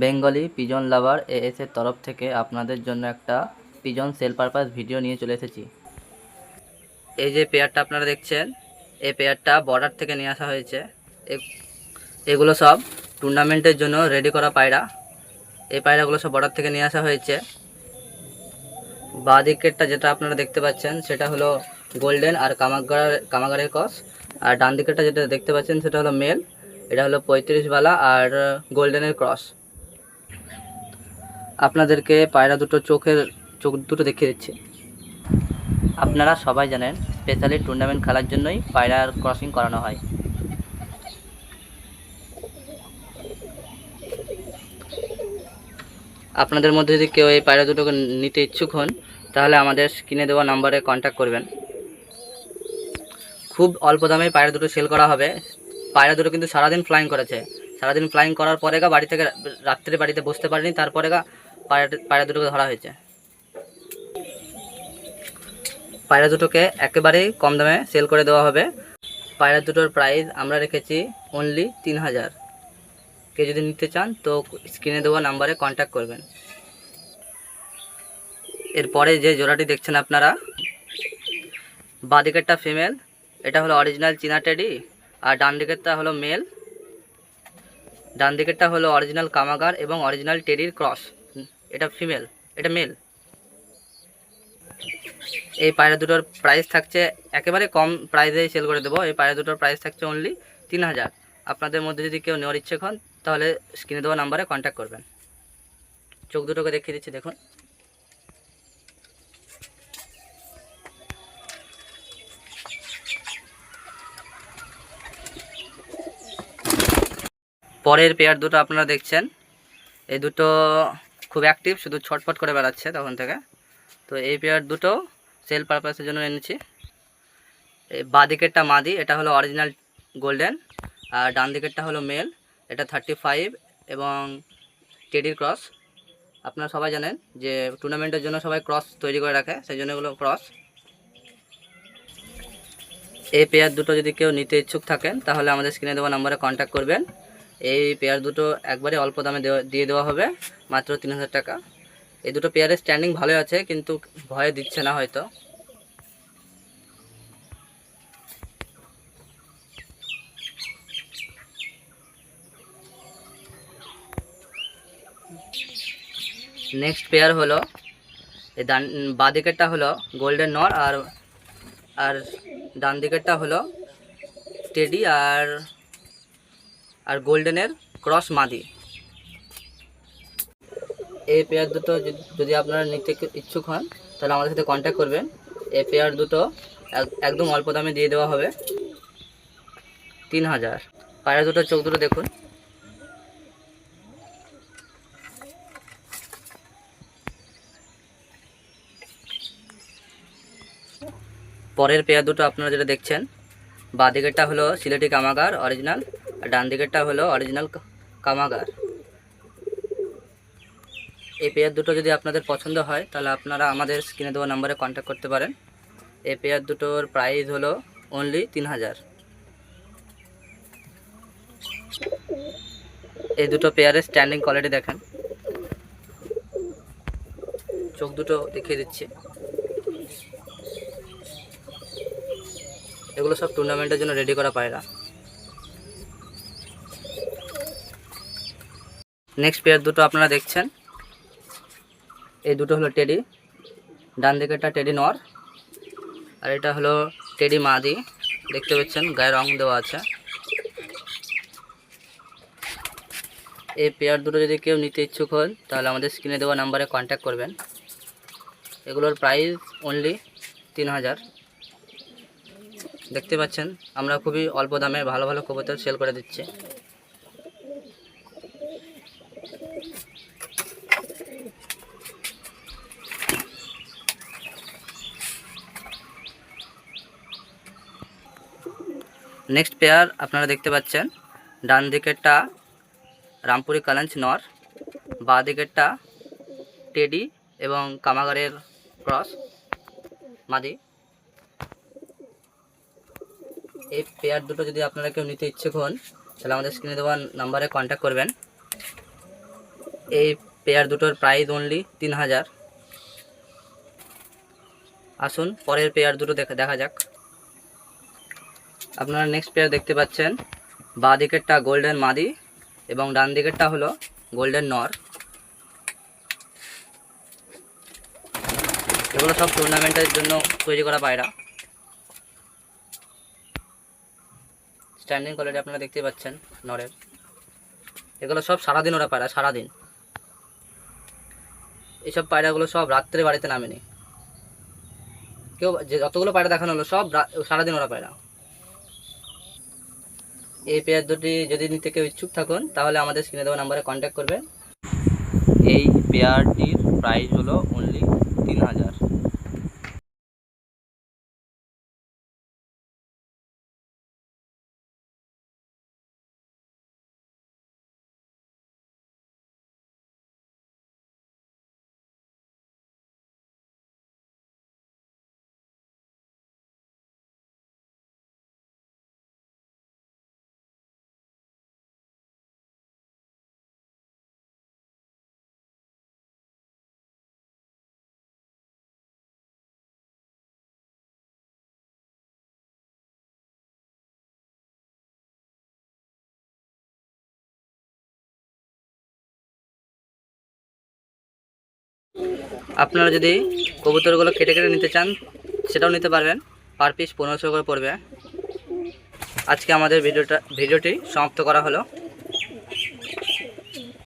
Bengali pigeon লাভার as এর তরফ থেকে আপনাদের জন্য একটা পিজন সেল পারপাস ভিডিও নিয়ে চলে এসেছি। এই যে পেয়ারটা আপনারা দেখছেন, এই পেয়ারটা বর্ডার থেকে নিয়ে আসা হয়েছে। এগুলো সব টুর্নামেন্টের জন্য রেডি করা পায়রা। এই পায়রাগুলো সব বর্ডার থেকে নিয়ে আসা হয়েছে। বাঁ দিকেরটা যেটা আপনারা দেখতে পাচ্ছেন সেটা হলো গোল্ডেন আর কামাগারের ক্রস, আর ডান দিকেরটা যেটা দেখতে পাচ্ছেন সেটা হলো মেল। এটা হলো 35 বালা আর গোল্ডেনের ক্রস। আপনাদেরকে পায়রা চোখ দুটো দেখিয়ে দিচ্ছি। আপনারা সবাই জানেন স্পেশালি টুর্নামেন্ট খেলার জন্যই পায়রার ক্রসিং করানো হয়। আপনাদের মধ্যে যদি কেউ এই পায়রা দুটোকে নিতে ইচ্ছুক হন তাহলে আমাদের স্ক্রিনে দেওয়া নাম্বারে কন্ট্যাক্ট করবেন। খুব অল্প দামে পায়রা দুটো সেল করা হবে। পায়রা দুটো কিন্তু সারাদিন ফ্লাইং করেছে। সারাদিন ফ্লাইং করার পরে বাড়ি থেকে রাত্রে বাড়িতে বসতে পারেনি, তারপরে পায়রা দুটোকে ধরা হয়েছে। পায়রা দুটোকে একেবারেই কম দামে সেল করে দেওয়া হবে। পায়রা দুটোর প্রাইস আমরা রেখেছি অনলি 3000। কেউ যদি নিতে চান তো স্ক্রিনে দেওয়া নাম্বারে কন্ট্যাক্ট করবেন। এরপরে যে জোড়াটি দেখছেন আপনারা, বাঁ দিকেরটা ফিমেল, এটা হলো অরিজিনাল চীনা টেডি, আর ডান দিকেরটা হলো মেল। ডান দিকেরটা হলো অরিজিনাল কামাগার এবং অরিজিনাল টেডির ক্রস। এটা ফিমেল, এটা মেল। এই পায়রা দুটোর প্রাইস থাকছে একেবারে কম প্রাইসেই সেল করে দেবো। এই পায়রা দুটোর প্রাইস থাকছে অনলি 3000। আপনাদের মধ্যে যদি কেউ নেওয়ার ইচ্ছে হন তাহলে স্ক্রিনে দেওয়া নাম্বারে কন্ট্যাক্ট করবেন। চোখ দুটোকে দেখিয়ে দিচ্ছি, দেখুন। পরের পেয়ার দুটো আপনারা দেখছেন, এই দুটো খুব অ্যাক্টিভ, শুধু ছটফট করে বেড়াচ্ছে তখন থেকে। তো এই পেয়ার দুটো সেল পারপাসের জন্য এনেছি। এই বাঁ দিকেরটা মাদি, এটা হলো অরিজিনাল গোল্ডেন, আর ডান দিকেরটা হলো মেল। এটা 35 এবং টেডির ক্রস। আপনারা সবাই জানেন যে টুর্নামেন্টের জন্য সবাই ক্রস তৈরি করে রাখে, সেই জন্য এগুলো ক্রস। এই পেয়ার দুটো যদি কেউ নিতে ইচ্ছুক থাকেন তাহলে আমাদের স্ক্রিনে দেওয়া নাম্বারে কন্ট্যাক্ট করবেন। এই পেয়ার দুটো একবারে অল্প দামে দিয়ে দেওয়া হবে, মাত্র 3000 টাকা। এই দুটো পেয়ারের স্ট্যান্ডিং ভালোই আছে, কিন্তু ভয়ে দিচ্ছে না হয়তো। নেক্সট পেয়ার হলো এই বাঁ দিকেরটা হলো গোল্ডেন নর, আর ডান দিকেরটা হলো টেডি আর গোল্ডেনের ক্রস মাদি। এই পেয়ার দুটো যদি আপনারা নিতে ইচ্ছুক হন তাহলে আমাদের সাথে কন্ট্যাক্ট করবেন। এই পেয়ার দুটো একদম অল্প দামে দিয়ে দেওয়া হবে, 3000। পায়রা দুটো চোখ দুটো দেখুন। পরের পেয়ার দুটো আপনারা যেটা দেখছেন, বাঁ দিকেরটা হলো সিলেটি কামাগার অরিজিনাল, আর ডান দিকেরটা হলো অরিজিনাল কামাগার। এই পেয়ার দুটো যদি আপনাদের পছন্দ হয় তাহলে আপনারা আমাদের স্ক্রিনে দেওয়া নাম্বারে কন্ট্যাক্ট করতে পারেন। এই পেয়ার দুটোর প্রাইস হলো অনলি 3000। এই দুটো পেয়ারের স্ট্যান্ডিং কোয়ালিটি দেখেন, চোখ দুটো দেখিয়ে দিচ্ছি। এগুলো সব টুর্নামেন্টের জন্য রেডি করা পায়রা। নেক্সট পেয়ার দুটো আপনারা দেখছেন, এই দুটো হলো টেডি। ডান দিকেরটা টেডি নর, আর এটা হলো টেডি মাদি। দেখতে পাচ্ছেন গায়ে রং দেওয়া আছে। এই পেয়ার দুটো যদি কেউ নিতে ইচ্ছুক হন তাহলে আমাদের স্ক্রিনে দেওয়া নাম্বারে কন্ট্যাক্ট করবেন। এগুলোর প্রাইস অনলি 3000। দেখতে পাচ্ছেন আমরা খুবই অল্প দামে ভালো ভালো কবুতর সেল করে দিচ্ছি। নেক্সট পেয়ার আপনারা দেখতে পাচ্ছেন, ডান দিকেরটা রামপুরি কালাঞ্চ নর, বাঁ দিকেরটা টেডি এবং কামাগারের ক্রস মাদি। এই পেয়ার দুটো যদি আপনারা কেউ নিতে ইচ্ছুক হন তাহলে আমাদের স্ক্রিনে দেওয়া নাম্বারে কন্ট্যাক্ট করবেন। এই পেয়ার দুটোর প্রাইস অনলি 3000। আসুন পরের পেয়ার দুটো দেখা যাক। আপনারা নেক্সট পেয়ার দেখতে পাচ্ছেন, বাঁ দিকেরটা গোল্ডেন মাদি এবং ডান দিকেরটা হলো গোল্ডেন নর। এগুলো সব টুর্নামেন্টের জন্য তৈরি করা পায়রা। স্ট্যান্ডিং কোয়ালিটি আপনারা দেখতে পাচ্ছেন নরের। এগুলো সব সারাদিন ওরা পায়রা, সারাদিন। এইসব পায়রাগুলো সব রাত্রে বাড়িতে নামেনি। কেউ যে যতগুলো পায়রা দেখানো হলো সব সারাদিন ওরা পায়রা। এই পেয়ার দুটি যদি নিতে কেউ ইচ্ছুক থাকুন তাহলে আমাদের স্ক্রিনে দেওয়া নাম্বারে কন্ট্যাক্ট করবেন। এই পেয়ারটির প্রাইস হলো অনলি 3000। আপনারা যদি কবুতরগুলো কেটে কেটে নিতে চান সেটাও নিতে পারবেন। পার পিস 1500 করে পড়বে। আজকে আমাদের ভিডিওটি সমাপ্ত করা হলো।